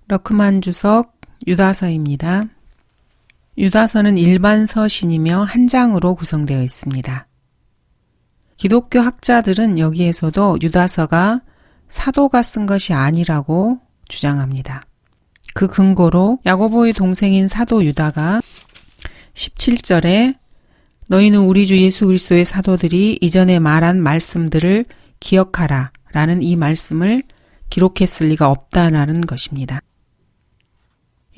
러크만 주석 유다서입니다. 유다서는 일반 서신이며 한 장으로 구성되어 있습니다. 기독교 학자들은 여기에서도 유다서가 사도가 쓴 것이 아니라고 주장합니다. 그 근거로 야고보의 동생인 사도 유다가 17절에 너희는 우리 주 예수 그리스도의 사도들이 이전에 말한 말씀들을 기억하라 라는 이 말씀을 기록했을 리가 없다라는 것입니다.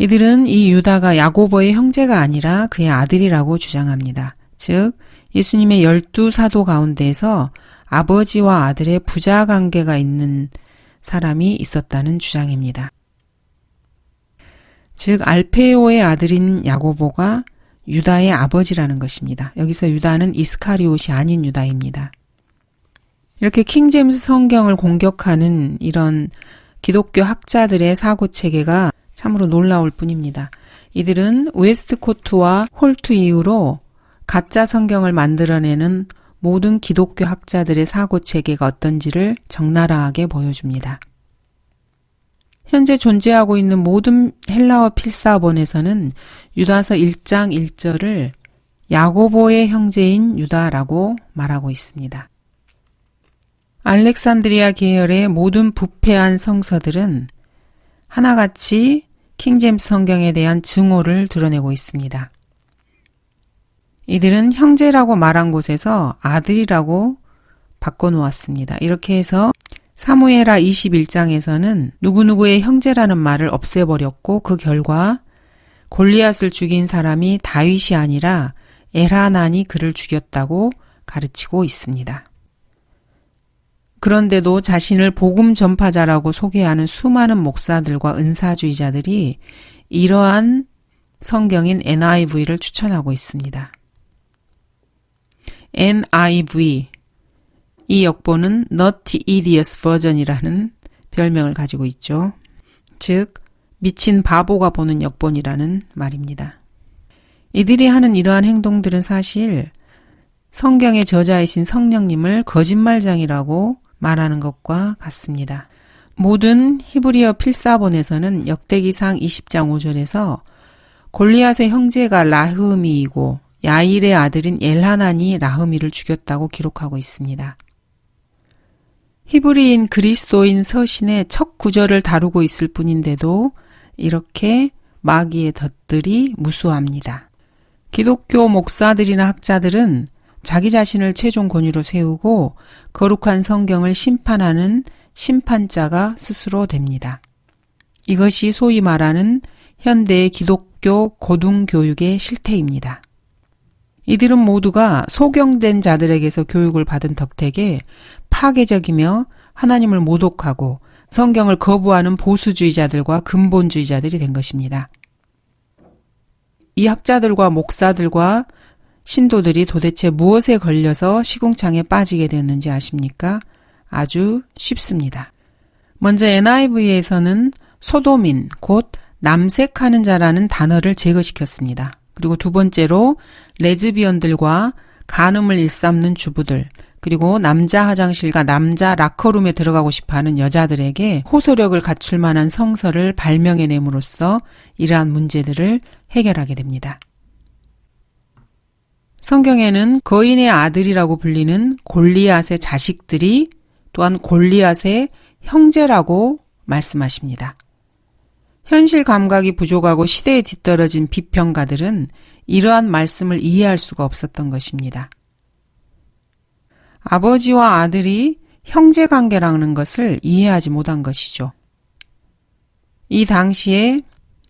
이들은 이 유다가 야고보의 형제가 아니라 그의 아들이라고 주장합니다. 즉 예수님의 12사도 가운데에서 아버지와 아들의 부자 관계가 있는 사람이 있었다는 주장입니다. 즉 알페오의 아들인 야고보가 유다의 아버지라는 것입니다. 여기서 유다는 이스카리옷이 아닌 유다입니다. 이렇게 킹제임스 성경을 공격하는 이런 기독교 학자들의 사고체계가 참으로 놀라울 뿐입니다. 이들은 웨스트코트와 홀트 이후로 가짜 성경을 만들어내는 모든 기독교 학자들의 사고체계가 어떤지를 적나라하게 보여줍니다. 현재 존재하고 있는 모든 헬라어 필사본에서는 유다서 1장 1절을 야고보의 형제인 유다라고 말하고 있습니다. 알렉산드리아 계열의 모든 부패한 성서들은 하나같이 킹제임스 성경에 대한 증오를 드러내고 있습니다. 이들은 형제라고 말한 곳에서 아들이라고 바꿔놓았습니다. 이렇게 해서 사무엘하 21장에서는 누구누구의 형제라는 말을 없애버렸고 그 결과 골리앗을 죽인 사람이 다윗이 아니라 엘하난이 그를 죽였다고 가르치고 있습니다. 그런데도 자신을 복음 전파자라고 소개하는 수많은 목사들과 은사주의자들이 이러한 성경인 NIV를 추천하고 있습니다. NIV, 이 역본은 Not Idiot Version이라는 별명을 가지고 있죠. 즉, 미친 바보가 보는 역본이라는 말입니다. 이들이 하는 이러한 행동들은 사실 성경의 저자이신 성령님을 거짓말장이라고 말하는 것과 같습니다. 모든 히브리어 필사본에서는 역대기상 20장 5절에서 골리앗의 형제가 라흐미이고 야일의 아들인 엘하난이 라흐미를 죽였다고 기록하고 있습니다. 히브리인 그리스도인 서신의 첫 구절을 다루고 있을 뿐인데도 이렇게 마귀의 덫들이 무수합니다. 기독교 목사들이나 학자들은 자기 자신을 최종 권위로 세우고 거룩한 성경을 심판하는 심판자가 스스로 됩니다. 이것이 소위 말하는 현대의 기독교 고등교육의 실태입니다. 이들은 모두가 소경된 자들에게서 교육을 받은 덕택에 파괴적이며 하나님을 모독하고 성경을 거부하는 보수주의자들과 근본주의자들이 된 것입니다. 이 학자들과 목사들과 신도들이 도대체 무엇에 걸려서 시궁창에 빠지게 되었는지 아십니까? 아주 쉽습니다. 먼저 NIV에서는 소도민, 곧 남색하는 자라는 단어를 제거시켰습니다. 그리고 두 번째로 레즈비언들과 간음을 일삼는 주부들, 그리고 남자 화장실과 남자 라커룸에 들어가고 싶어하는 여자들에게 호소력을 갖출 만한 성서를 발명해냄으로써 이러한 문제들을 해결하게 됩니다. 성경에는 거인의 아들이라고 불리는 골리앗의 자식들이 또한 골리앗의 형제라고 말씀하십니다. 현실 감각이 부족하고 시대에 뒤떨어진 비평가들은 이러한 말씀을 이해할 수가 없었던 것입니다. 아버지와 아들이 형제관계라는 것을 이해하지 못한 것이죠. 이 당시에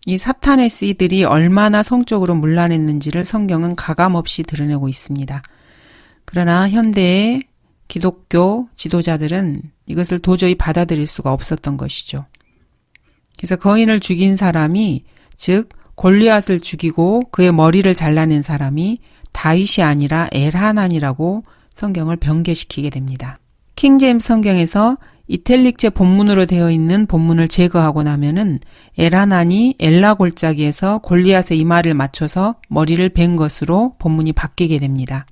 이 사탄의 씨들이 얼마나 성적으로 문란했는지를 성경은 가감없이 드러내고 있습니다. 그러나 현대의 기독교 지도자들은 이것을 도저히 받아들일 수가 없었던 것이죠. 그래서 거인을 죽인 사람이, 즉 골리앗을 죽이고 그의 머리를 잘라낸 사람이 다윗이 아니라 엘하난이라고 성경을 변개시키게 됩니다. 킹제임스 성경에서 이탈릭제 본문으로 되어 있는 본문을 제거하고 나면은 엘하난이 엘라 골짜기에서 골리앗의 이마를 맞춰서 머리를 벤 것으로 본문이 바뀌게 됩니다.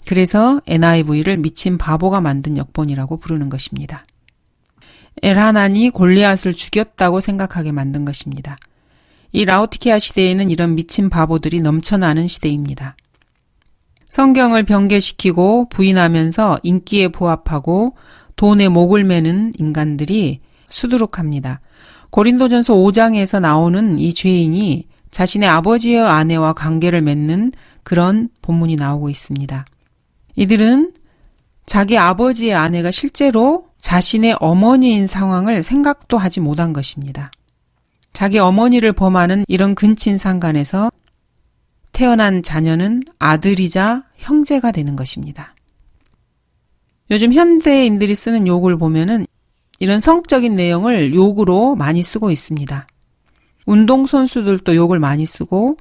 그래서 NIV를 미친 바보가 만든 역본이라고 부르는 것입니다. 엘하난이 골리앗을 죽였다고 생각하게 만든 것입니다. 이 라오디케아 시대에는 이런 미친 바보들이 넘쳐나는 시대입니다. 성경을 변개시키고 부인하면서 인기에 부합하고 돈에 목을 매는 인간들이 수두룩합니다. 고린도전서 5장에서 나오는 이 죄인이 자신의 아버지의 아내와 관계를 맺는 그런 본문이 나오고 있습니다. 이들은 자기 아버지의 아내가 실제로 자신의 어머니인 상황을 생각도 하지 못한 것입니다. 자기 어머니를 범하는 이런 근친상간에서 태어난 자녀는 아들이자 형제가 되는 것입니다. 요즘 현대인들이 쓰는 욕을 보면은 이런 성적인 내용을 욕으로 많이 쓰고 있습니다. 운동선수들도 욕을 많이 쓰고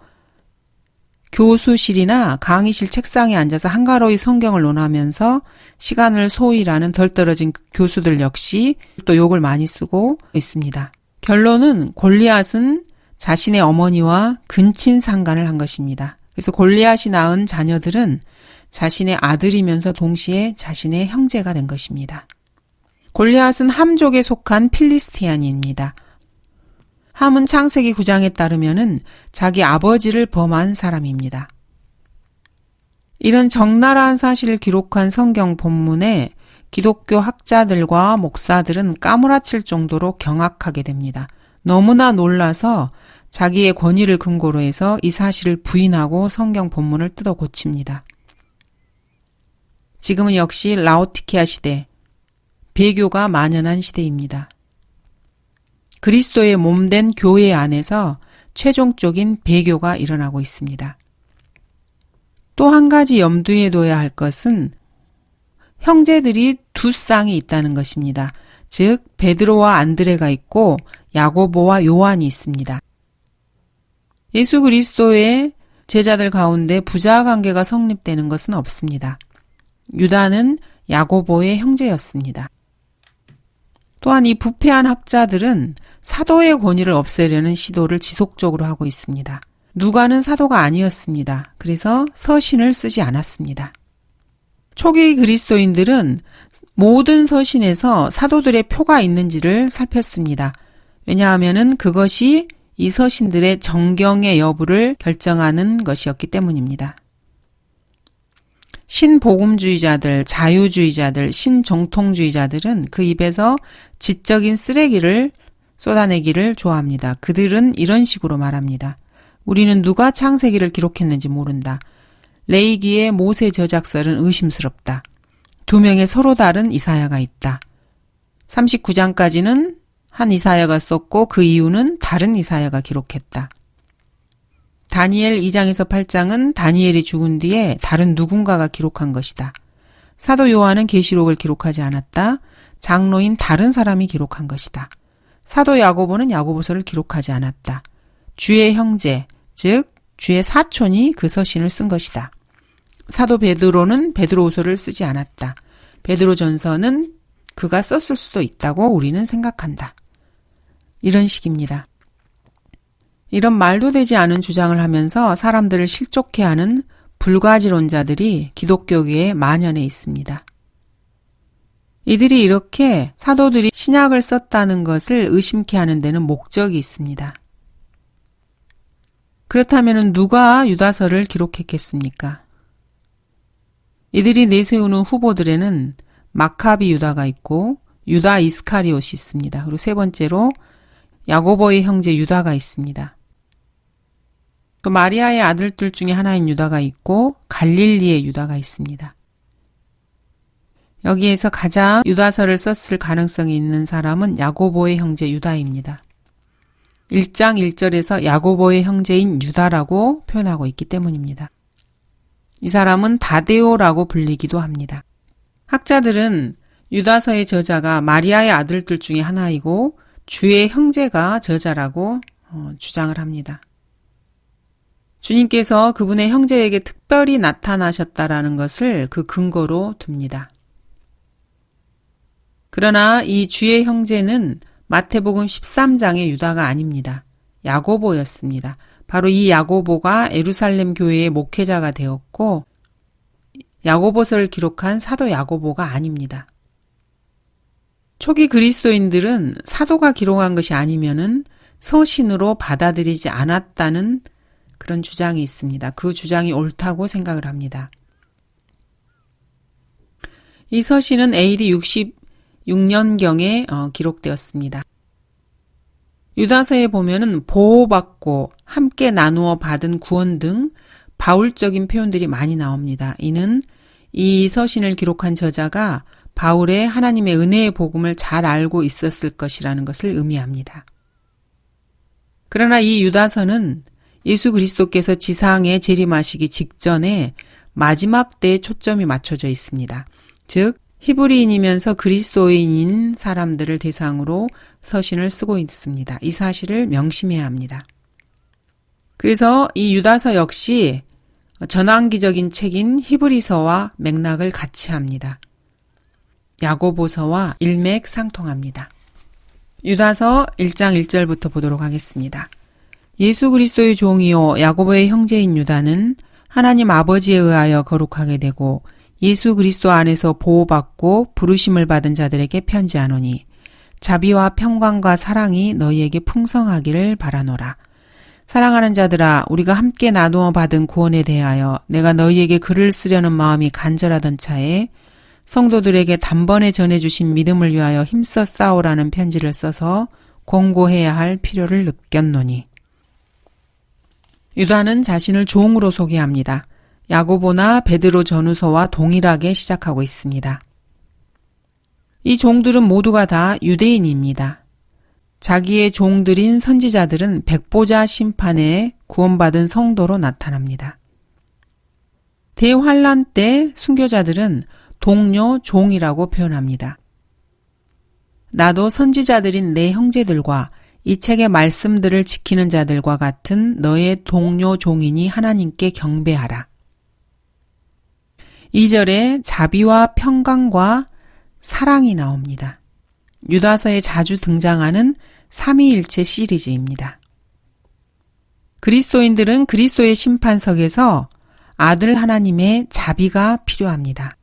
교수실이나 강의실 책상에 앉아서 한가로이 성경을 논하면서 시간을 소일하는 덜 떨어진 교수들 역시 또 욕을 많이 쓰고 있습니다. 결론은 골리앗은 자신의 어머니와 근친상간을 한 것입니다. 그래서 골리앗이 낳은 자녀들은 자신의 아들이면서 동시에 자신의 형제가 된 것입니다. 골리앗은 함족에 속한 필리스티안입니다. 함은 창세기 9장에 따르면은 자기 아버지를 범한 사람입니다. 이런 적나라한 사실을 기록한 성경 본문에 기독교 학자들과 목사들은 까무라칠 정도로 경악하게 됩니다. 너무나 놀라서 자기의 권위를 근거로 해서 이 사실을 부인하고 성경 본문을 뜯어 고칩니다. 지금은 역시 라오디케아 시대, 배교가 만연한 시대입니다. 그리스도의 몸된 교회 안에서 최종적인 배교가 일어나고 있습니다. 또 한 가지 염두에 둬야 할 것은 형제들이 두 쌍이 있다는 것입니다. 즉 베드로와 안드레가 있고 야고보와 요한이 있습니다. 예수 그리스도의 제자들 가운데 부자 관계가 성립되는 것은 없습니다. 유다는 야고보의 형제였습니다. 또한 이 부패한 학자들은 사도의 권위를 없애려는 시도를 지속적으로 하고 있습니다. 누가는 사도가 아니었습니다. 그래서 서신을 쓰지 않았습니다. 초기 그리스도인들은 모든 서신에서 사도들의 표가 있는지를 살폈습니다. 왜냐하면 그것이 이 서신들의 정경의 여부를 결정하는 것이었기 때문입니다. 신복음주의자들, 자유주의자들, 신정통주의자들은 그 입에서 지적인 쓰레기를 쏟아내기를 좋아합니다. 그들은 이런 식으로 말합니다. 우리는 누가 창세기를 기록했는지 모른다. 레위기의 모세 저작설은 의심스럽다. 두 명의 서로 다른 이사야가 있다. 39장까지는 한 이사야가 썼고 그 이유는 다른 이사야가 기록했다. 다니엘 2장에서 8장은 다니엘이 죽은 뒤에 다른 누군가가 기록한 것이다. 사도 요한은 계시록을 기록하지 않았다. 장로인 다른 사람이 기록한 것이다. 사도 야고보는 야고보서를 기록하지 않았다. 주의 형제, 즉 주의 사촌이 그 서신을 쓴 것이다. 사도 베드로는 베드로후서를 쓰지 않았다. 베드로전서는 그가 썼을 수도 있다고 우리는 생각한다. 이런 식입니다. 이런 말도 되지 않은 주장을 하면서 사람들을 실족해하는 불가지론자들이 기독교계에 만연해 있습니다. 이들이 이렇게 사도들이 신약을 썼다는 것을 의심케 하는 데는 목적이 있습니다. 그렇다면 누가 유다서를 기록했겠습니까? 이들이 내세우는 후보들에는 마카비 유다가 있고 유다 이스카리옷이 있습니다. 그리고 세 번째로 야고보의 형제 유다가 있습니다. 또 마리아의 아들들 중에 하나인 유다가 있고 갈릴리의 유다가 있습니다. 여기에서 가장 유다서를 썼을 가능성이 있는 사람은 야고보의 형제 유다입니다. 1장 1절에서 야고보의 형제인 유다라고 표현하고 있기 때문입니다. 이 사람은 다데오라고 불리기도 합니다. 학자들은 유다서의 저자가 마리아의 아들들 중에 하나이고 주의 형제가 저자라고 주장을 합니다. 주님께서 그분의 형제에게 특별히 나타나셨다라는 것을 그 근거로 둡니다. 그러나 이 주의 형제는 마태복음 13장의 유다가 아닙니다. 야고보였습니다. 바로 이 야고보가 예루살렘 교회의 목회자가 되었고 야고보서를 기록한 사도 야고보가 아닙니다. 초기 그리스도인들은 사도가 기록한 것이 아니면은 서신으로 받아들이지 않았다는 그런 주장이 있습니다. 그 주장이 옳다고 생각을 합니다. 이 서신은 AD 66년경에 기록되었습니다. 유다서에 보면은 보호받고 함께 나누어 받은 구원 등 바울적인 표현들이 많이 나옵니다. 이는 이 서신을 기록한 저자가 바울의 하나님의 은혜의 복음을 잘 알고 있었을 것이라는 것을 의미합니다. 그러나 이 유다서는 예수 그리스도께서 지상에 재림하시기 직전에 마지막 때에 초점이 맞춰져 있습니다. 즉 히브리인이면서 그리스도인인 사람들을 대상으로 서신을 쓰고 있습니다. 이 사실을 명심해야 합니다. 그래서 이 유다서 역시 전환기적인 책인 히브리서와 맥락을 같이 합니다. 야고보서와 일맥상통합니다. 유다서 1장 1절부터 보도록 하겠습니다. 예수 그리스도의 종이요 야고보의 형제인 유다는 하나님 아버지에 의하여 거룩하게 되고 예수 그리스도 안에서 보호받고 부르심을 받은 자들에게 편지하노니 자비와 평강과 사랑이 너희에게 풍성하기를 바라노라. 사랑하는 자들아, 우리가 함께 나누어 받은 구원에 대하여 내가 너희에게 글을 쓰려는 마음이 간절하던 차에 성도들에게 단번에 전해주신 믿음을 위하여 힘써 싸우라는 편지를 써서 공고해야 할 필요를 느꼈노니. 유다는 자신을 종으로 소개합니다. 야고보나 베드로 전후서와 동일하게 시작하고 있습니다. 이 종들은 모두가 다 유대인입니다. 자기의 종들인 선지자들은 백보자 심판에 구원받은 성도로 나타납니다. 대환란 때 순교자들은 동료 종이라고 표현합니다. 나도 선지자들인 내 형제들과 이 책의 말씀들을 지키는 자들과 같은 너의 동료 종이니 하나님께 경배하라. 2절에 자비와 평강과 사랑이 나옵니다. 유다서에 자주 등장하는 삼위일체 시리즈입니다. 그리스도인들은 그리스도의 심판석에서 아들 하나님의 자비가 필요합니다.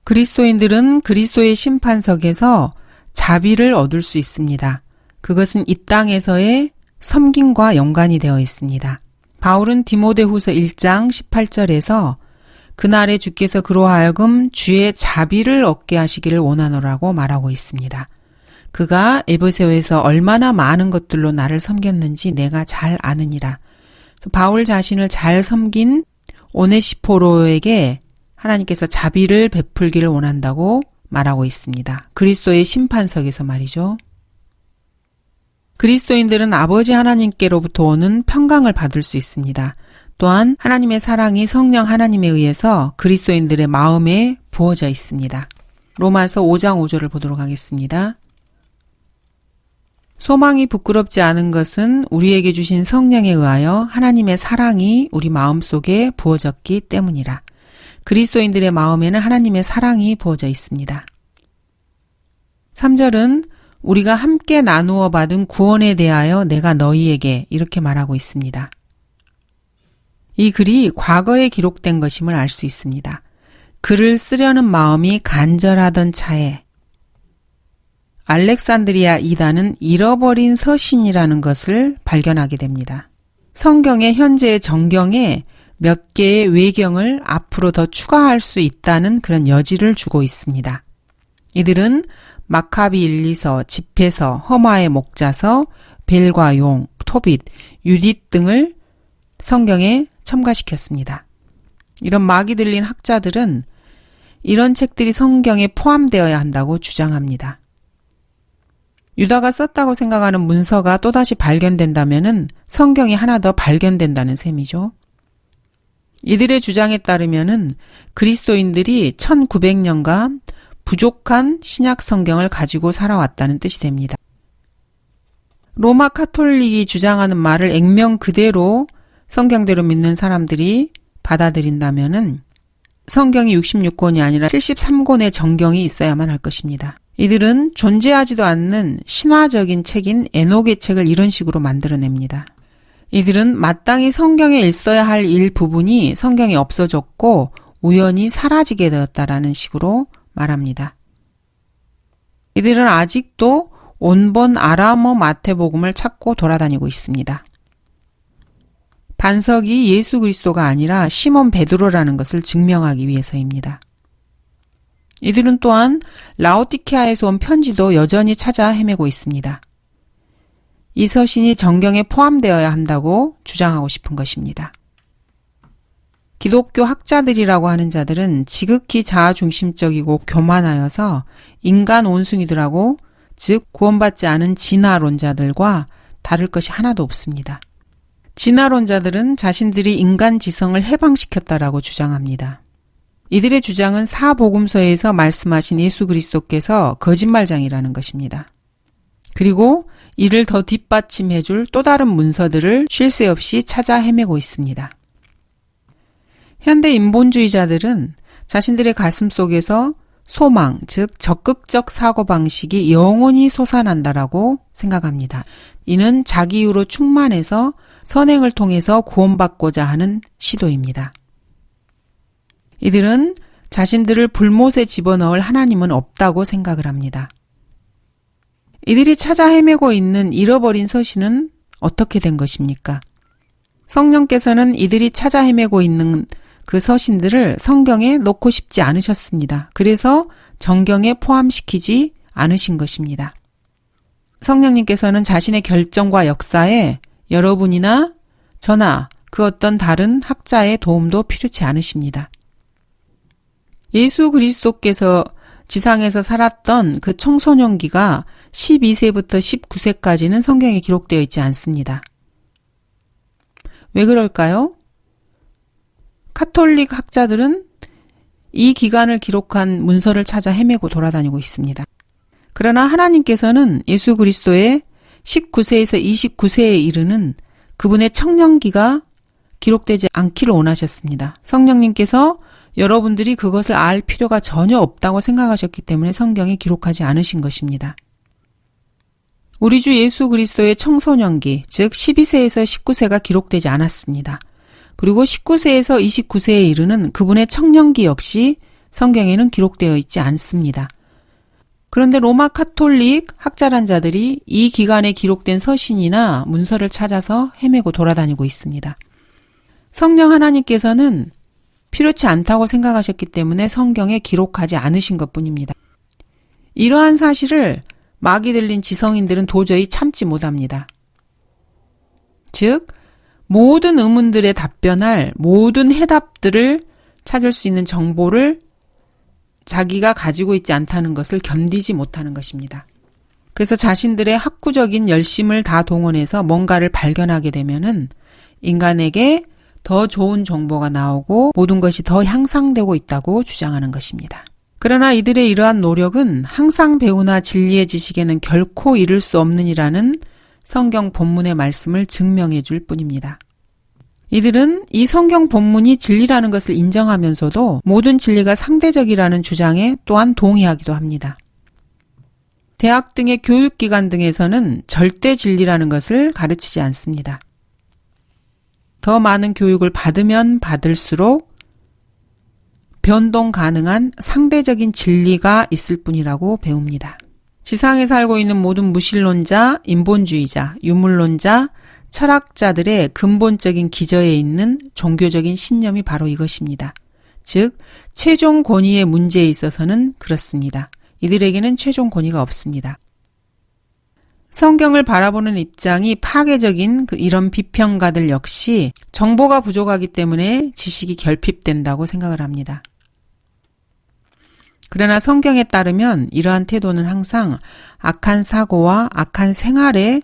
그리스도인들은 그리스도의 심판석에서 자비를 얻을 수 있습니다. 그것은 이 땅에서의 섬김과 연관이 되어 있습니다. 바울은 디모데후서 1장 18절에서 그날에 주께서 그로 하여금 주의 자비를 얻게 하시기를 원하노라고 말하고 있습니다. 그가 에베소에서 얼마나 많은 것들로 나를 섬겼는지 내가 잘 아느니라. 바울 자신을 잘 섬긴 오네시포로에게 하나님께서 자비를 베풀기를 원한다고 말하고 있습니다. 그리스도의 심판석에서 말이죠. 그리스도인들은 아버지 하나님께로부터 오는 평강을 받을 수 있습니다. 또한 하나님의 사랑이 성령 하나님에 의해서 그리스도인들의 마음에 부어져 있습니다. 로마서 5장 5절을 보도록 하겠습니다. 소망이 부끄럽지 않은 것은 우리에게 주신 성령에 의하여 하나님의 사랑이 우리 마음속에 부어졌기 때문이라. 그리스도인들의 마음에는 하나님의 사랑이 부어져 있습니다. 3절은 우리가 함께 나누어 받은 구원에 대하여 내가 너희에게 이렇게 말하고 있습니다. 이 글이 과거에 기록된 것임을 알 수 있습니다. 글을 쓰려는 마음이 간절하던 차에 알렉산드리아 이단은 잃어버린 서신이라는 것을 발견하게 됩니다. 성경의 현재의 정경에 몇 개의 외경을 앞으로 더 추가할 수 있다는 그런 여지를 주고 있습니다. 이들은 마카비 1~2서, 집회서, 허마의 목자서, 벨과 용, 토빗, 유딧 등을 성경에 첨가시켰습니다. 이런 막이 들린 학자들은 이런 책들이 성경에 포함되어야 한다고 주장합니다. 유다가 썼다고 생각하는 문서가 또다시 발견된다면은 성경이 하나 더 발견된다는 셈이죠. 이들의 주장에 따르면은 그리스도인들이 1900년간 부족한 신약 성경을 가지고 살아왔다는 뜻이 됩니다. 로마 카톨릭이 주장하는 말을 액면 그대로 성경대로 믿는 사람들이 받아들인다면은 성경이 66권이 아니라 73권의 정경이 있어야만 할 것입니다. 이들은 존재하지도 않는 신화적인 책인 에녹의 책을 이런 식으로 만들어냅니다. 이들은 마땅히 성경에 있어야 할 일부분이 성경에 없어졌고 우연히 사라지게 되었다라는 식으로 말합니다. 이들은 아직도 온번 아람어 마태복음을 찾고 돌아다니고 있습니다. 반석이 예수 그리스도가 아니라 시몬 베드로라는 것을 증명하기 위해서입니다. 이들은 또한 라오디케아에서 온 편지도 여전히 찾아 헤매고 있습니다. 이 서신이 정경에 포함되어야 한다고 주장하고 싶은 것입니다. 기독교 학자들이라고 하는 자들은 지극히 자아중심적이고 교만하여서 인간 온순이들하고, 즉 구원받지 않은 진화론자들과 다를 것이 하나도 없습니다. 진화론자들은 자신들이 인간 지성을 해방시켰다라고 주장합니다. 이들의 주장은 사복음서에서 말씀하신 예수 그리스도께서 거짓말장이라는 것입니다. 그리고 이를 더 뒷받침해줄 또 다른 문서들을 쉴 새 없이 찾아 헤매고 있습니다. 현대 인본주의자들은 자신들의 가슴 속에서 소망, 즉 적극적 사고방식이 영원히 솟아난다라고 생각합니다. 이는 자기유로 충만해서 선행을 통해서 구원받고자 하는 시도입니다. 이들은 자신들을 불못에 집어넣을 하나님은 없다고 생각을 합니다. 이들이 찾아 헤매고 있는 잃어버린 서신은 어떻게 된 것입니까? 성령께서는 이들이 찾아 헤매고 있는 그 서신들을 성경에 넣고 싶지 않으셨습니다. 그래서 정경에 포함시키지 않으신 것입니다. 성령님께서는 자신의 결정과 역사에 여러분이나 저나 그 어떤 다른 학자의 도움도 필요치 않으십니다. 예수 그리스도께서 지상에서 살았던 그 청소년기가 12세부터 19세까지는 성경에 기록되어 있지 않습니다. 왜 그럴까요? 카톨릭 학자들은 이 기간을 기록한 문서를 찾아 헤매고 돌아다니고 있습니다. 그러나 하나님께서는 예수 그리스도의 19세에서 29세에 이르는 그분의 청년기가 기록되지 않기를 원하셨습니다. 성령님께서 여러분들이 그것을 알 필요가 전혀 없다고 생각하셨기 때문에 성경에 기록하지 않으신 것입니다. 우리 주 예수 그리스도의 청소년기, 즉 12세에서 19세가 기록되지 않았습니다. 그리고 19세에서 29세에 이르는 그분의 청년기 역시 성경에는 기록되어 있지 않습니다. 그런데 로마 카톨릭 학자란 자들이 이 기간에 기록된 서신이나 문서를 찾아서 헤매고 돌아다니고 있습니다. 성령 하나님께서는 필요치 않다고 생각하셨기 때문에 성경에 기록하지 않으신 것뿐입니다. 이러한 사실을 막이 들린 지성인들은 도저히 참지 못합니다. 즉, 모든 의문들에 답변할 모든 해답들을 찾을 수 있는 정보를 자기가 가지고 있지 않다는 것을 견디지 못하는 것입니다. 그래서 자신들의 학구적인 열심을 다 동원해서 뭔가를 발견하게 되면은 인간에게 더 좋은 정보가 나오고 모든 것이 더 향상되고 있다고 주장하는 것입니다. 그러나 이들의 이러한 노력은 항상 배우나 진리의 지식에는 결코 이를 수 없느니라는 성경 본문의 말씀을 증명해 줄 뿐입니다. 이들은 이 성경 본문이 진리라는 것을 인정하면서도 모든 진리가 상대적이라는 주장에 또한 동의하기도 합니다. 대학 등의 교육기관 등에서는 절대 진리라는 것을 가르치지 않습니다. 더 많은 교육을 받으면 받을수록 변동 가능한 상대적인 진리가 있을 뿐이라고 배웁니다. 지상에 살고 있는 모든 무신론자, 인본주의자, 유물론자, 철학자들의 근본적인 기저에 있는 종교적인 신념이 바로 이것입니다. 즉, 최종 권위의 문제에 있어서는 그렇습니다. 이들에게는 최종 권위가 없습니다. 성경을 바라보는 입장이 파괴적인 이런 비평가들 역시 정보가 부족하기 때문에 지식이 결핍된다고 생각을 합니다. 그러나 성경에 따르면 이러한 태도는 항상 악한 사고와 악한 생활에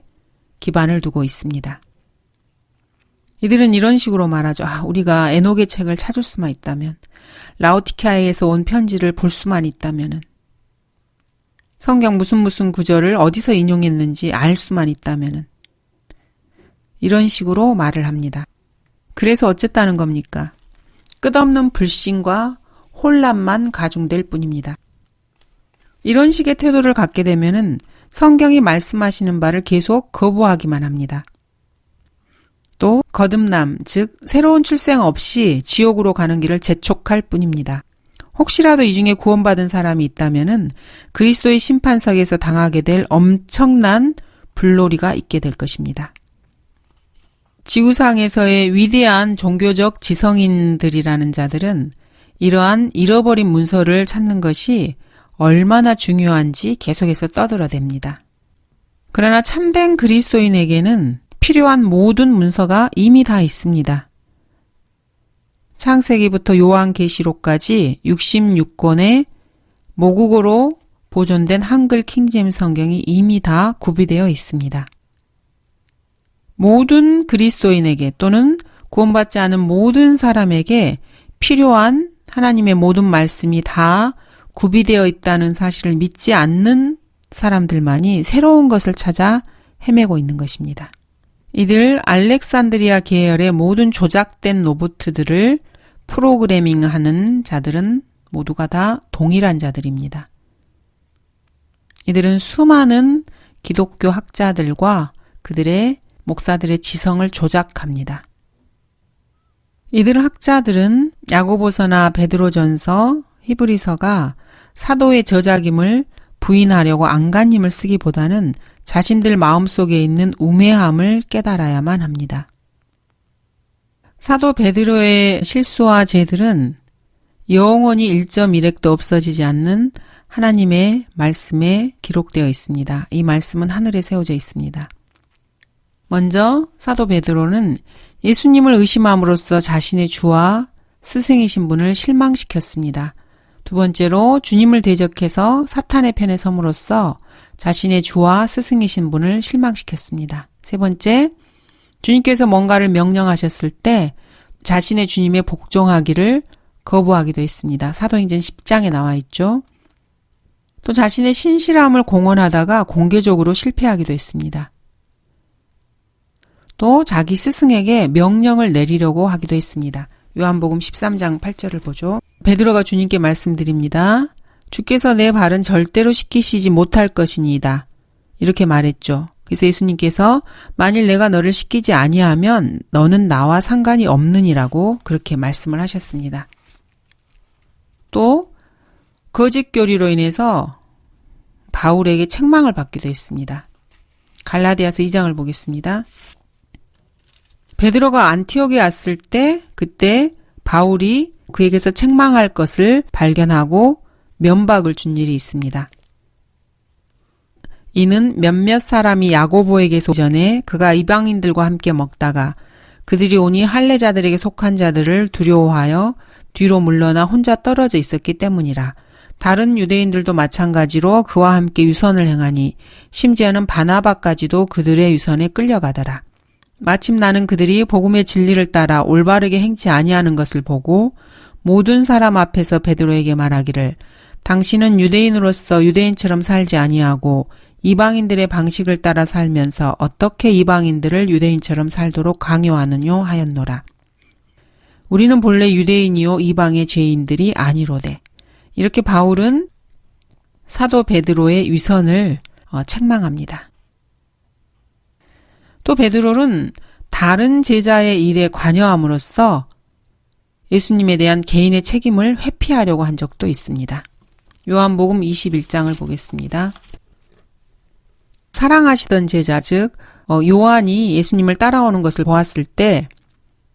기반을 두고 있습니다. 이들은 이런 식으로 말하죠. 우리가 에녹의 책을 찾을 수만 있다면, 라오디케아에서 온 편지를 볼 수만 있다면은, 성경 무슨 구절을 어디서 인용했는지 알 수만 있다면은, 이런 식으로 말을 합니다. 그래서 어쨌다는 겁니까? 끝없는 불신과 혼란만 가중될 뿐입니다. 이런 식의 태도를 갖게 되면은 성경이 말씀하시는 바를 계속 거부하기만 합니다. 또 거듭남, 즉 새로운 출생 없이 지옥으로 가는 길을 재촉할 뿐입니다. 혹시라도 이 중에 구원받은 사람이 있다면은 그리스도의 심판석에서 당하게 될 엄청난 불놀이가 있게 될 것입니다. 지구상에서의 위대한 종교적 지성인들이라는 자들은 이러한 잃어버린 문서를 찾는 것이 얼마나 중요한지 계속해서 떠들어댑니다. 그러나 참된 그리스도인에게는 필요한 모든 문서가 이미 다 있습니다. 창세기부터 요한계시록까지 66권의 모국어로 보존된 한글 킹제임스 성경이 이미 다 구비되어 있습니다. 모든 그리스도인에게 또는 구원받지 않은 모든 사람에게 필요한 하나님의 모든 말씀이 다 구비되어 있다는 사실을 믿지 않는 사람들만이 새로운 것을 찾아 헤매고 있는 것입니다. 이들 알렉산드리아 계열의 모든 조작된 로봇들을 프로그래밍하는 자들은 모두가 다 동일한 자들입니다. 이들은 수많은 기독교 학자들과 그들의 목사들의 지성을 조작합니다. 이들 학자들은 야고보서나 베드로전서, 히브리서가 사도의 저작임을 부인하려고 안간힘을 쓰기보다는 자신들 마음속에 있는 우매함을 깨달아야만 합니다. 사도 베드로의 실수와 죄들은 영원히 1.1획도 없어지지 않는 하나님의 말씀에 기록되어 있습니다. 이 말씀은 하늘에 세워져 있습니다. 먼저 사도 베드로는 예수님을 의심함으로써 자신의 주와 스승이신 분을 실망시켰습니다. 두 번째로 주님을 대적해서 사탄의 편에 섬으로써 자신의 주와 스승이신 분을 실망시켰습니다. 세 번째, 주님께서 뭔가를 명령하셨을 때 자신의 주님에 복종하기를 거부하기도 했습니다. 사도행전 10장에 나와 있죠. 또 자신의 신실함을 공언하다가 공개적으로 실패하기도 했습니다. 또 자기 스승에게 명령을 내리려고 하기도 했습니다. 요한복음 13장 8절을 보죠. 베드로가 주님께 말씀드립니다. 주께서 내 발은 절대로 씻기시지 못할 것이니이다. 이렇게 말했죠. 그래서 예수님께서 만일 내가 너를 씻기지 아니하면 너는 나와 상관이 없느니라고 그렇게 말씀을 하셨습니다. 또 거짓 교리로 인해서 바울에게 책망을 받기도 했습니다. 갈라디아서 2장을 보겠습니다. 베드로가 안티옥에 왔을 때 그때 바울이 그에게서 책망할 것을 발견하고 면박을 준 일이 있습니다. 이는 몇몇 사람이 야고보에게서 전에 그가 이방인들과 함께 먹다가 그들이 오니 할례자들에게 속한 자들을 두려워하여 뒤로 물러나 혼자 떨어져 있었기 때문이라. 다른 유대인들도 마찬가지로 그와 함께 유선을 행하니 심지어는 바나바까지도 그들의 유선에 끌려가더라. 마침 나는 그들이 복음의 진리를 따라 올바르게 행치 아니하는 것을 보고 모든 사람 앞에서 베드로에게 말하기를 당신은 유대인으로서 유대인처럼 살지 아니하고 이방인들의 방식을 따라 살면서 어떻게 이방인들을 유대인처럼 살도록 강요하느뇨 하였노라. 우리는 본래 유대인이요 이방의 죄인들이 아니로되. 이렇게 바울은 사도 베드로의 위선을 책망합니다. 또 베드로는 다른 제자의 일에 관여함으로써 예수님에 대한 개인의 책임을 회피하려고 한 적도 있습니다. 요한복음 21장을 보겠습니다. 사랑하시던 제자, 즉 요한이 예수님을 따라오는 것을 보았을 때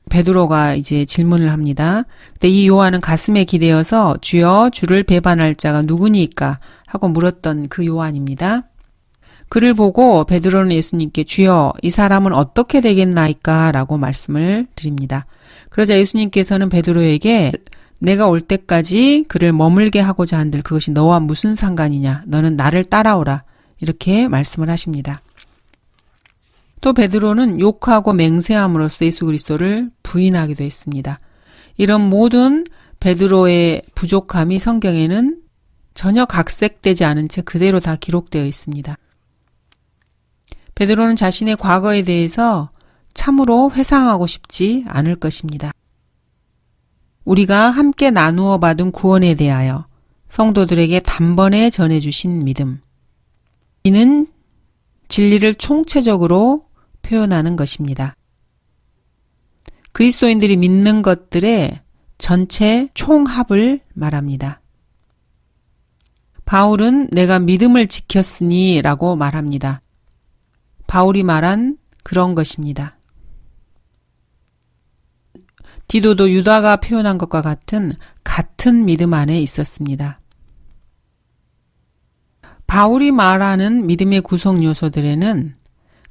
베드로가 이제 질문을 합니다. 근데 이 요한은 가슴에 기대어서 주여 주를 배반할 자가 누구니까 하고 물었던 그 요한입니다. 그를 보고 베드로는 예수님께 주여 이 사람은 어떻게 되겠나이까 라고 말씀을 드립니다. 그러자 예수님께서는 베드로에게 내가 올 때까지 그를 머물게 하고자 한들 그것이 너와 무슨 상관이냐. 너는 나를 따라오라. 이렇게 말씀을 하십니다. 또 베드로는 욕하고 맹세함으로써 예수 그리스도를 부인하기도 했습니다. 이런 모든 베드로의 부족함이 성경에는 전혀 각색되지 않은 채 그대로 다 기록되어 있습니다. 베드로는 자신의 과거에 대해서 참으로 회상하고 싶지 않을 것입니다. 우리가 함께 나누어 받은 구원에 대하여 성도들에게 단번에 전해주신 믿음. 이는 진리를 총체적으로 표현하는 것입니다. 그리스도인들이 믿는 것들의 전체 총합을 말합니다. 바울은 내가 믿음을 지켰으니 라고 말합니다. 바울이 말한 그런 것입니다. 디도도 유다가 표현한 것과 같은 믿음 안에 있었습니다. 바울이 말하는 믿음의 구성 요소들에는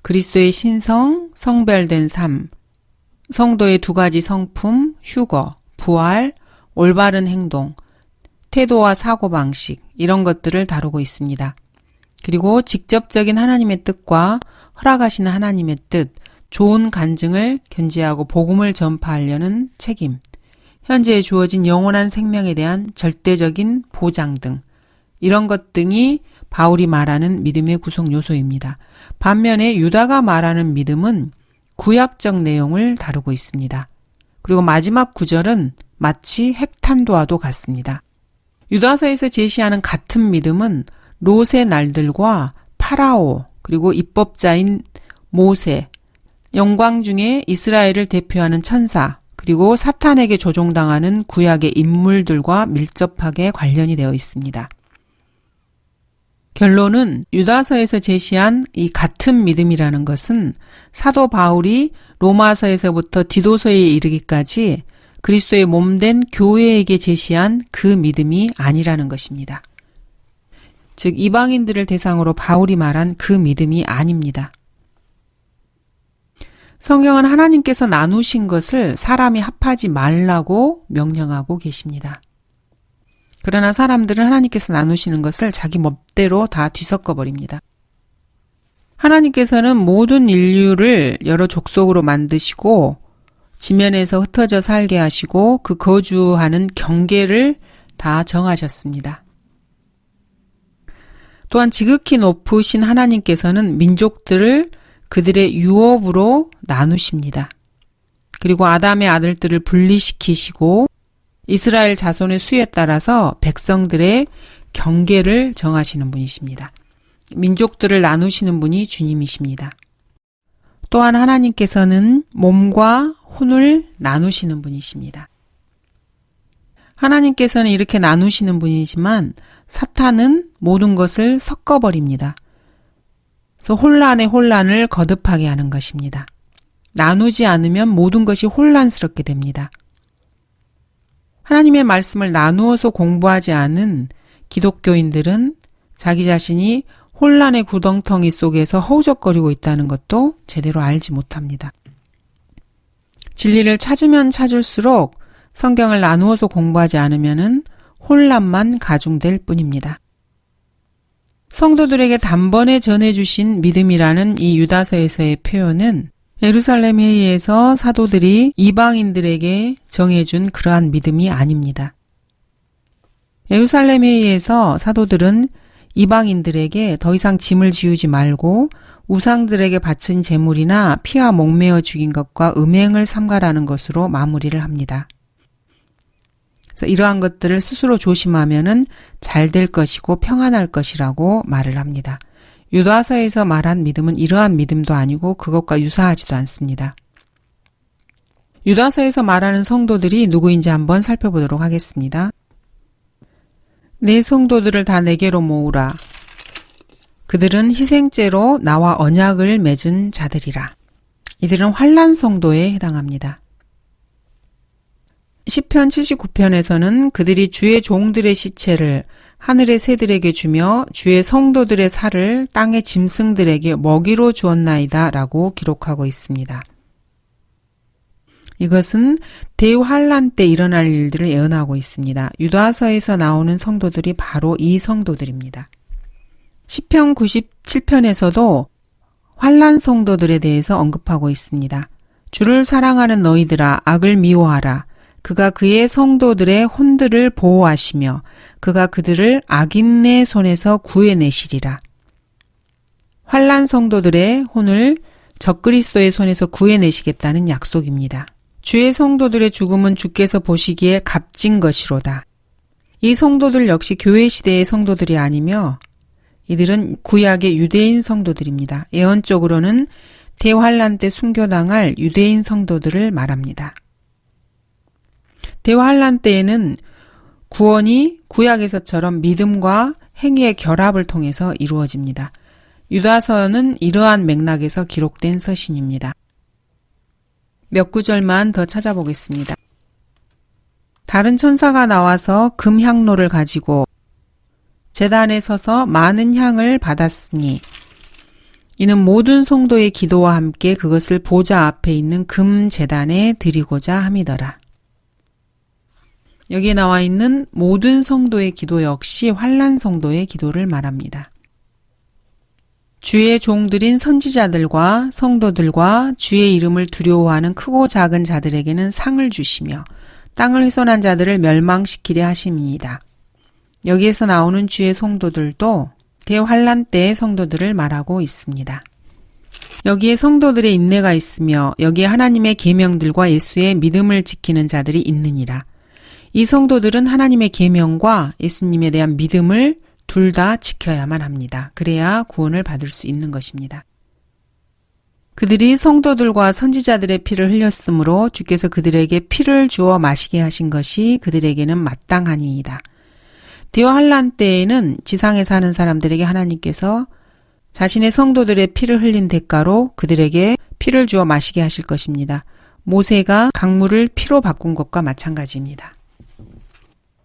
그리스도의 신성, 성별된 삶, 성도의 두 가지 성품, 휴거, 부활, 올바른 행동, 태도와 사고방식 이런 것들을 다루고 있습니다. 그리고 직접적인 하나님의 뜻과 허락하시는 하나님의 뜻, 좋은 간증을 견지하고 복음을 전파하려는 책임, 현재에 주어진 영원한 생명에 대한 절대적인 보장 등 이런 것 등이 바울이 말하는 믿음의 구성 요소입니다. 반면에 유다가 말하는 믿음은 구약적 내용을 다루고 있습니다. 그리고 마지막 구절은 마치 핵탄두와도 같습니다. 유다서에서 제시하는 같은 믿음은 롯의 날들과 파라오 그리고 입법자인 모세, 영광 중에 이스라엘을 대표하는 천사 그리고 사탄에게 조종당하는 구약의 인물들과 밀접하게 관련이 되어 있습니다. 결론은 유다서에서 제시한 이 같은 믿음이라는 것은 사도 바울이 로마서에서부터 디도서에 이르기까지 그리스도의 몸된 교회에게 제시한 그 믿음이 아니라는 것입니다. 즉 이방인들을 대상으로 바울이 말한 그 믿음이 아닙니다. 성경은 하나님께서 나누신 것을 사람이 합하지 말라고 명령하고 계십니다. 그러나 사람들은 하나님께서 나누시는 것을 자기 멋대로 다 뒤섞어 버립니다. 하나님께서는 모든 인류를 여러 족속으로 만드시고 지면에서 흩어져 살게 하시고 그 거주하는 경계를 다 정하셨습니다. 또한 지극히 높으신 하나님께서는 민족들을 그들의 유업으로 나누십니다. 그리고 아담의 아들들을 분리시키시고 이스라엘 자손의 수에 따라서 백성들의 경계를 정하시는 분이십니다. 민족들을 나누시는 분이 주님이십니다. 또한 하나님께서는 몸과 혼을 나누시는 분이십니다. 하나님께서는 이렇게 나누시는 분이지만 사탄은 모든 것을 섞어버립니다. 그래서 혼란에 혼란을 거듭하게 하는 것입니다. 나누지 않으면 모든 것이 혼란스럽게 됩니다. 하나님의 말씀을 나누어서 공부하지 않은 기독교인들은 자기 자신이 혼란의 구덩텅이 속에서 허우적거리고 있다는 것도 제대로 알지 못합니다. 진리를 찾으면 찾을수록 성경을 나누어서 공부하지 않으면 혼란만 가중될 뿐입니다. 성도들에게 단번에 전해주신 믿음이라는 이 유다서에서의 표현은 예루살렘 회의에서 사도들이 이방인들에게 정해준 그러한 믿음이 아닙니다. 예루살렘 회의에서 사도들은 이방인들에게 더 이상 짐을 지우지 말고 우상들에게 바친 제물이나 피와 목매어 죽인 것과 음행을 삼가라는 것으로 마무리를 합니다. 그래서 이러한 것들을 스스로 조심하면은 잘 될 것이고 평안할 것이라고 말을 합니다. 유다서에서 말한 믿음은 이러한 믿음도 아니고 그것과 유사하지도 않습니다. 유다서에서 말하는 성도들이 누구인지 한번 살펴보도록 하겠습니다. 내 성도들을 다 내게로 모으라. 그들은 희생제로 나와 언약을 맺은 자들이라. 이들은 환난 성도에 해당합니다. 시편 79편에서는 그들이 주의 종들의 시체를 하늘의 새들에게 주며 주의 성도들의 살을 땅의 짐승들에게 먹이로 주었나이다 라고 기록하고 있습니다. 이것은 대환란 때 일어날 일들을 예언하고 있습니다. 유다서에서 나오는 성도들이 바로 이 성도들입니다. 시편 97편에서도 환난 성도들에 대해서 언급하고 있습니다. 주를 사랑하는 너희들아 악을 미워하라. 그가 그의 성도들의 혼들을 보호하시며 그가 그들을 악인의 손에서 구해내시리라. 환난 성도들의 혼을 적그리스도의 손에서 구해내시겠다는 약속입니다. 주의 성도들의 죽음은 주께서 보시기에 값진 것이로다. 이 성도들 역시 교회 시대의 성도들이 아니며 이들은 구약의 유대인 성도들입니다. 예언적으로는 대환란 때 순교당할 유대인 성도들을 말합니다. 대환란 때에는 구원이 구약에서처럼 믿음과 행위의 결합을 통해서 이루어집니다. 유다서는 이러한 맥락에서 기록된 서신입니다. 몇 구절만 더 찾아보겠습니다. 다른 천사가 나와서 금향로를 가지고 제단에 서서 많은 향을 받았으니 이는 모든 성도의 기도와 함께 그것을 보좌 앞에 있는 금 제단에 드리고자 함이더라. 여기에 나와 있는 모든 성도의 기도 역시 환난 성도의 기도를 말합니다. 주의 종들인 선지자들과 성도들과 주의 이름을 두려워하는 크고 작은 자들에게는 상을 주시며 땅을 훼손한 자들을 멸망시키려 하심이니이다. 여기에서 나오는 주의 성도들도 대환란 때의 성도들을 말하고 있습니다. 여기에 성도들의 인내가 있으며 여기에 하나님의 계명들과 예수의 믿음을 지키는 자들이 있느니라. 이 성도들은 하나님의 계명과 예수님에 대한 믿음을 둘 다 지켜야만 합니다. 그래야 구원을 받을 수 있는 것입니다. 그들이 성도들과 선지자들의 피를 흘렸으므로 주께서 그들에게 피를 주어 마시게 하신 것이 그들에게는 마땅하니이다. 대환란 때에는 지상에 사는 사람들에게 하나님께서 자신의 성도들의 피를 흘린 대가로 그들에게 피를 주어 마시게 하실 것입니다. 모세가 강물을 피로 바꾼 것과 마찬가지입니다.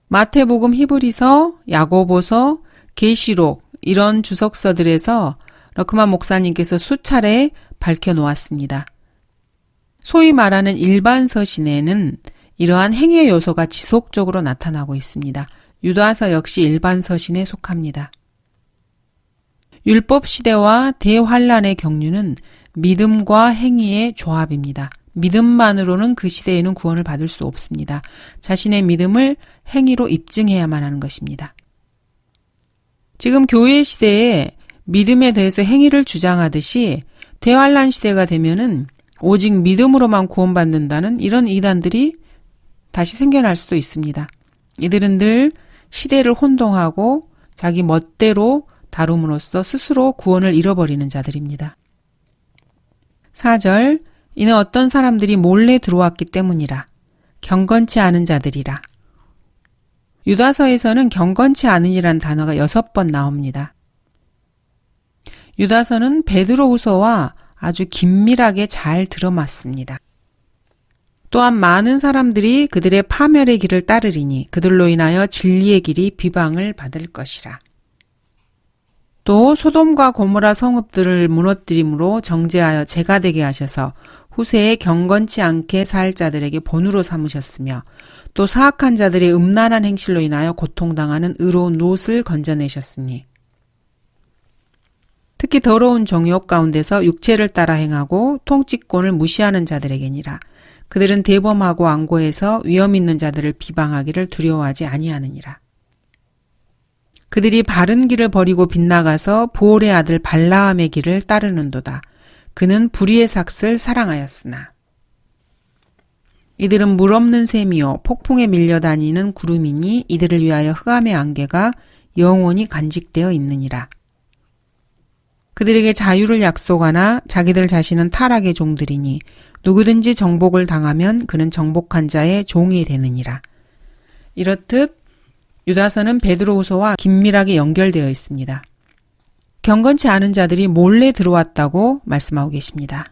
마태복음, 히브리서, 야고보서, 계시록 이런 주석서들에서 러크만 목사님께서 수차례 밝혀놓았습니다. 소위 말하는 일반 서신에는 이러한 행위의 요소가 지속적으로 나타나고 있습니다. 유다서 역시 일반 서신에 속합니다. 율법 시대와 대환란의 경륜은 믿음과 행위의 조합입니다. 믿음만으로는 그 시대에는 구원을 받을 수 없습니다. 자신의 믿음을 행위로 입증해야만 하는 것입니다. 지금 교회 시대에 믿음에 대해서 행위를 주장하듯이 대환란 시대가 되면은 오직 믿음으로만 구원받는다는 이런 이단들이 다시 생겨날 수도 있습니다. 이들은 늘 시대를 혼동하고 자기 멋대로 다룸으로써 스스로 구원을 잃어버리는 자들입니다. 4절, 이는 어떤 사람들이 몰래 들어왔기 때문이라. 경건치 않은 자들이라. 유다서에서는 경건치 않은이란 단어가 6번 나옵니다. 유다서는 베드로후서와 아주 긴밀하게 잘 들어맞습니다. 또한 많은 사람들이 그들의 파멸의 길을 따르리니 그들로 인하여 진리의 길이 비방을 받을 것이라. 또 소돔과 고모라 성읍들을 무너뜨림으로 정죄하여 죄가 되게 하셔서 후세에 경건치 않게 살 자들에게 본으로 삼으셨으며 또 사악한 자들의 음란한 행실로 인하여 고통당하는 의로운 롯을 건져내셨으니 특히 더러운 정욕 가운데서 육체를 따라 행하고 통치권을 무시하는 자들에게니라. 그들은 대범하고 완고해서 위험 있는 자들을 비방하기를 두려워하지 아니하느니라. 그들이 바른 길을 버리고 빗나가서 보올의 아들 발라함의 길을 따르는도다. 그는 불의의 삭슬 사랑하였으나. 이들은 물 없는 샘이요 폭풍에 밀려다니는 구름이니 이들을 위하여 흑암의 안개가 영원히 간직되어 있느니라. 그들에게 자유를 약속하나 자기들 자신은 타락의 종들이니 누구든지 정복을 당하면 그는 정복한 자의 종이 되느니라. 이렇듯 유다서는 베드로후서와 긴밀하게 연결되어 있습니다. 경건치 않은 자들이 몰래 들어왔다고 말씀하고 계십니다.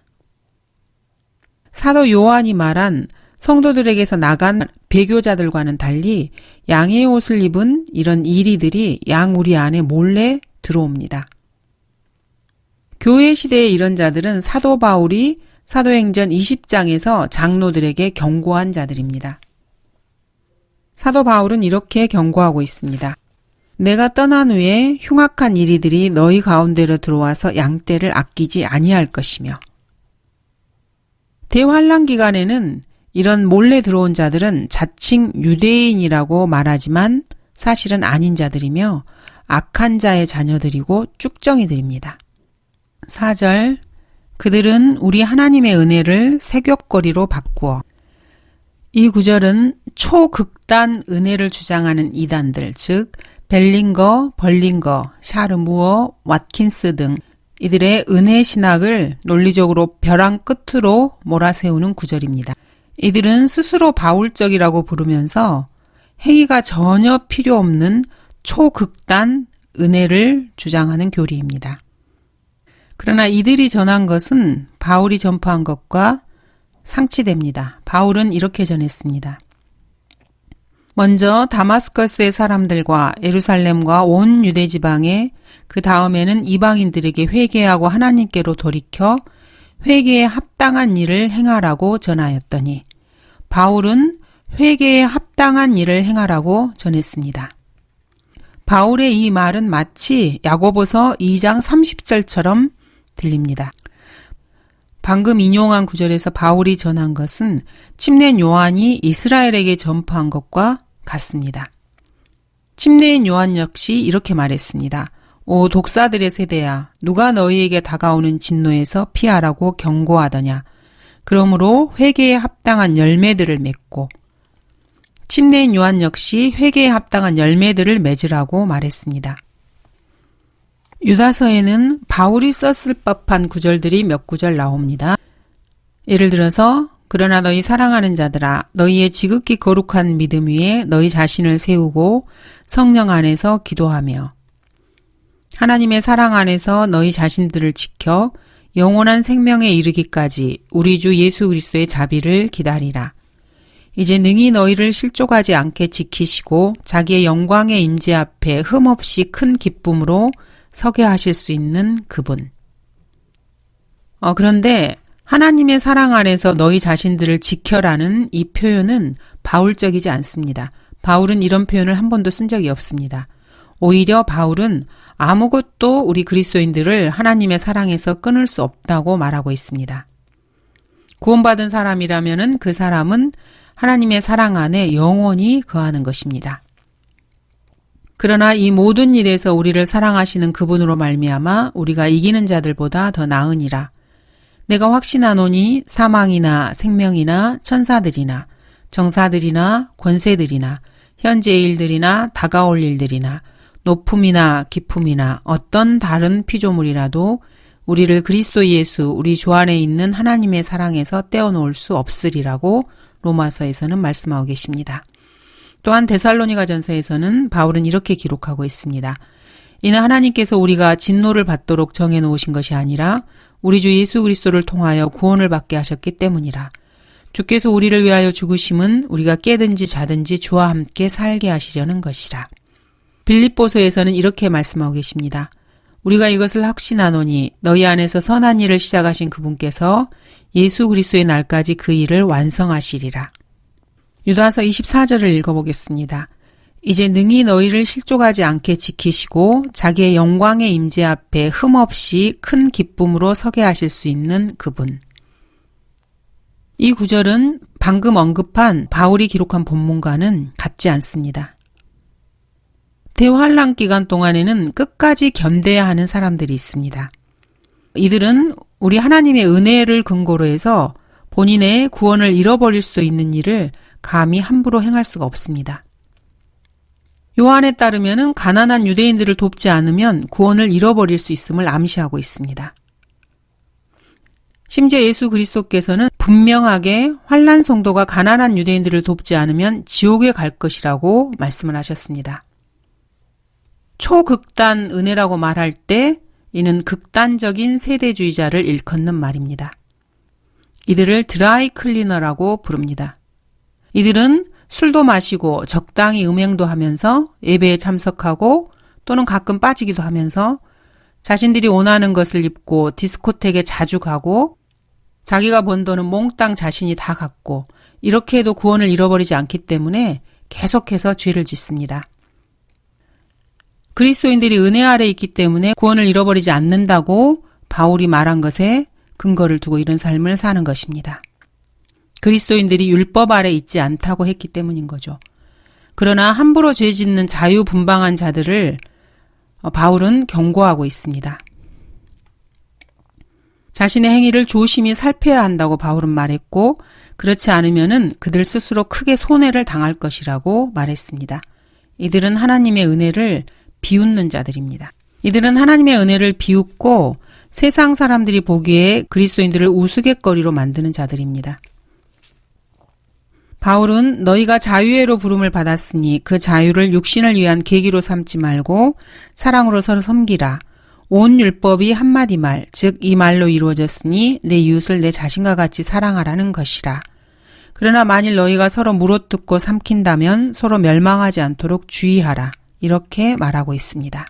사도 요한이 말한 성도들에게서 나간 배교자들과는 달리 양의 옷을 입은 이런 이리들이 양우리 안에 몰래 들어옵니다. 교회 시대의 이런 자들은 사도 바울이 사도행전 20장에서 장로들에게 경고한 자들입니다. 사도 바울은 이렇게 경고하고 있습니다. 내가 떠난 후에 흉악한 이리들이 너희 가운데로 들어와서 양떼를 아끼지 아니할 것이며. 대환란 기간에는 이런 몰래 들어온 자들은 자칭 유대인이라고 말하지만 사실은 아닌 자들이며 악한 자의 자녀들이고 쭉정이들입니다. 4절, 그들은 우리 하나님의 은혜를 세귑거리로 바꾸어. 이 구절은 초극단 은혜를 주장하는 이단들, 즉 벨링거, 벌링거, 샤르무어, 왓킨스 등 이들의 은혜 신학을 논리적으로 벼랑 끝으로 몰아세우는 구절입니다. 이들은 스스로 바울적이라고 부르면서 행위가 전혀 필요 없는 초극단 은혜를 주장하는 교리입니다. 그러나 이들이 전한 것은 바울이 전파한 것과 상치됩니다. 바울은 이렇게 전했습니다. 먼저 다마스커스의 사람들과 예루살렘과 온 유대 지방에, 그 다음에는 이방인들에게 회개하고 하나님께로 돌이켜 회개에 합당한 일을 행하라고 전하였더니, 바울은 회개에 합당한 일을 행하라고 전했습니다. 바울의 이 말은 마치 야고보서 2장 30절처럼 들립니다. 방금 인용한 구절에서 바울이 전한 것은 침례인 요한이 이스라엘에게 전파한 것과 같습니다. 침례인 요한 역시 이렇게 말했습니다. 오 독사들의 세대야, 누가 너희에게 다가오는 진노에서 피하라고 경고하더냐. 그러므로 회개에 합당한 열매들을 맺고, 침례인 요한 역시 회개에 합당한 열매들을 맺으라고 말했습니다. 유다서에는 바울이 썼을 법한 구절들이 몇 구절 나옵니다. 예를 들어서 그러나 너희 사랑하는 자들아, 너희의 지극히 거룩한 믿음 위에 너희 자신을 세우고 성령 안에서 기도하며 하나님의 사랑 안에서 너희 자신들을 지켜 영원한 생명에 이르기까지 우리 주 예수 그리스도의 자비를 기다리라. 이제 능히 너희를 실족하지 않게 지키시고 자기의 영광의 임재 앞에 흠없이 큰 기쁨으로 서게 하실 수 있는 그분. 그런데 하나님의 사랑 안에서 너희 자신들을 지켜라는 이 표현은 바울적이지 않습니다. 바울은 이런 표현을 한 번도 쓴 적이 없습니다. 오히려 바울은 아무것도 우리 그리스도인들을 하나님의 사랑에서 끊을 수 없다고 말하고 있습니다. 구원받은 사람이라면 그 사람은 하나님의 사랑 안에 영원히 거하는 것입니다. 그러나 이 모든 일에서 우리를 사랑하시는 그분으로 말미암아 우리가 이기는 자들보다 더 나으니라. 내가 확신하노니 사망이나 생명이나 천사들이나 정사들이나 권세들이나 현재의 일들이나 다가올 일들이나 높음이나 깊음이나 어떤 다른 피조물이라도 우리를 그리스도 예수 우리 주 안에 있는 하나님의 사랑에서 떼어놓을 수 없으리라고 로마서에서는 말씀하고 계십니다. 또한 데살로니가전서에서는 바울은 이렇게 기록하고 있습니다. 이는 하나님께서 우리가 진노를 받도록 정해놓으신 것이 아니라 우리 주 예수 그리스도를 통하여 구원을 받게 하셨기 때문이라. 주께서 우리를 위하여 죽으심은 우리가 깨든지 자든지 주와 함께 살게 하시려는 것이라. 빌립보서에서는 이렇게 말씀하고 계십니다. 우리가 이것을 확신하노니 너희 안에서 선한 일을 시작하신 그분께서 예수 그리스도의 날까지 그 일을 완성하시리라. 유다서 24절을 읽어보겠습니다. 이제 능히 너희를 실족하지 않게 지키시고 자기의 영광의 임재 앞에 흠없이 큰 기쁨으로 서게 하실 수 있는 그분. 이 구절은 방금 언급한 바울이 기록한 본문과는 같지 않습니다. 대환란 기간 동안에는 끝까지 견뎌야 하는 사람들이 있습니다. 이들은 우리 하나님의 은혜를 근거로 해서 본인의 구원을 잃어버릴 수도 있는 일을 감히 함부로 행할 수가 없습니다. 요한에 따르면 가난한 유대인들을 돕지 않으면 구원을 잃어버릴 수 있음을 암시하고 있습니다. 심지어 예수 그리스도께서는 분명하게 환난 성도가 가난한 유대인들을 돕지 않으면 지옥에 갈 것이라고 말씀을 하셨습니다. 초극단 은혜라고 말할 때 이는 극단적인 세대주의자를 일컫는 말입니다. 이들을 드라이 클리너라고 부릅니다. 이들은 술도 마시고 적당히 음행도 하면서 예배에 참석하고 또는 가끔 빠지기도 하면서 자신들이 원하는 것을 입고 디스코텍에 자주 가고 자기가 번 돈은 몽땅 자신이 다 갖고 이렇게 해도 구원을 잃어버리지 않기 때문에 계속해서 죄를 짓습니다. 그리스도인들이 은혜 아래 있기 때문에 구원을 잃어버리지 않는다고 바울이 말한 것에 근거를 두고 이런 삶을 사는 것입니다. 그리스도인들이 율법 아래 있지 않다고 했기 때문인 거죠. 그러나 함부로 죄 짓는 자유분방한 자들을 바울은 경고하고 있습니다. 자신의 행위를 조심히 살펴야 한다고 바울은 말했고 그렇지 않으면은 그들 스스로 크게 손해를 당할 것이라고 말했습니다. 이들은 하나님의 은혜를 비웃는 자들입니다. 이들은 하나님의 은혜를 비웃고 세상 사람들이 보기에 그리스도인들을 우스갯거리로 만드는 자들입니다. 바울은 너희가 자유회로 부름을 받았으니 그 자유를 육신을 위한 계기로 삼지 말고 사랑으로 서로 섬기라. 온 율법이 한마디 말, 즉 이 말로 이루어졌으니 내 이웃을 내 자신과 같이 사랑하라는 것이라. 그러나 만일 너희가 서로 물어뜯고 삼킨다면 서로 멸망하지 않도록 주의하라. 이렇게 말하고 있습니다.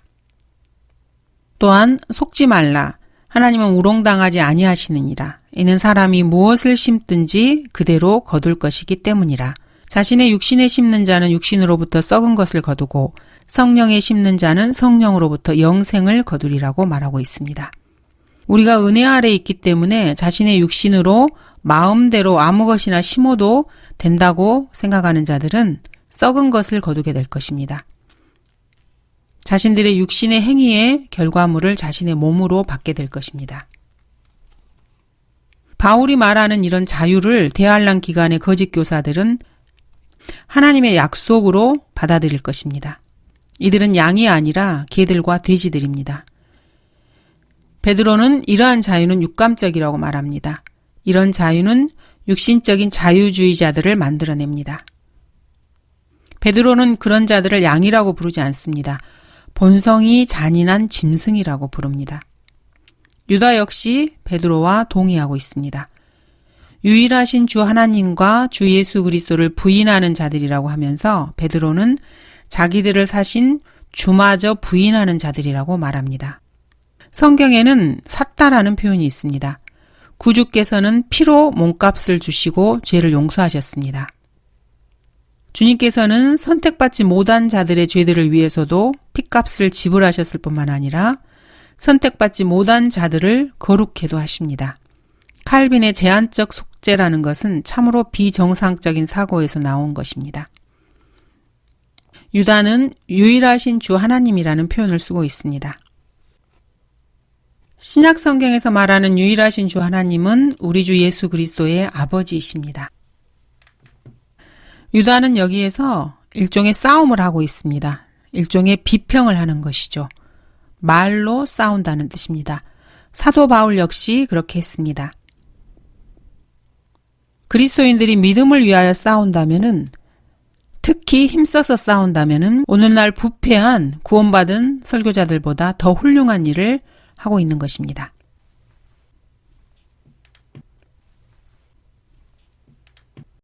또한 속지 말라. 하나님은 우롱당하지 아니하시느니라. 이는 사람이 무엇을 심든지 그대로 거둘 것이기 때문이라. 자신의 육신에 심는 자는 육신으로부터 썩은 것을 거두고 성령에 심는 자는 성령으로부터 영생을 거두리라고 말하고 있습니다. 우리가 은혜 아래 있기 때문에 자신의 육신으로 마음대로 아무 것이나 심어도 된다고 생각하는 자들은 썩은 것을 거두게 될 것입니다. 자신들의 육신의 행위의 결과물을 자신의 몸으로 받게 될 것입니다. 바울이 말하는 이런 자유를 대환란 기간의 거짓 교사들은 하나님의 약속으로 받아들일 것입니다. 이들은 양이 아니라 개들과 돼지들입니다. 베드로는 이러한 자유는 육감적이라고 말합니다. 이런 자유는 육신적인 자유주의자들을 만들어냅니다. 베드로는 그런 자들을 양이라고 부르지 않습니다. 본성이 잔인한 짐승이라고 부릅니다. 유다 역시 베드로와 동의하고 있습니다. 유일하신 주 하나님과 주 예수 그리스도를 부인하는 자들이라고 하면서 베드로는 자기들을 사신 주마저 부인하는 자들이라고 말합니다. 성경에는 샀다라는 표현이 있습니다. 구주께서는 피로 몸값을 주시고 죄를 용서하셨습니다. 주님께서는 선택받지 못한 자들의 죄들을 위해서도 피값을 지불하셨을 뿐만 아니라 선택받지 못한 자들을 거룩해도 하십니다. 칼빈의 제한적 속죄라는 것은 참으로 비정상적인 사고에서 나온 것입니다. 유다는 유일하신 주 하나님이라는 표현을 쓰고 있습니다. 신약 성경에서 말하는 유일하신 주 하나님은 우리 주 예수 그리스도의 아버지이십니다. 유다는 여기에서 일종의 싸움을 하고 있습니다. 일종의 비평을 하는 것이죠. 말로 싸운다는 뜻입니다. 사도 바울 역시 그렇게 했습니다. 그리스도인들이 믿음을 위하여 싸운다면은, 특히 힘써서 싸운다면은 오늘날 부패한 구원받은 설교자들보다 더 훌륭한 일을 하고 있는 것입니다.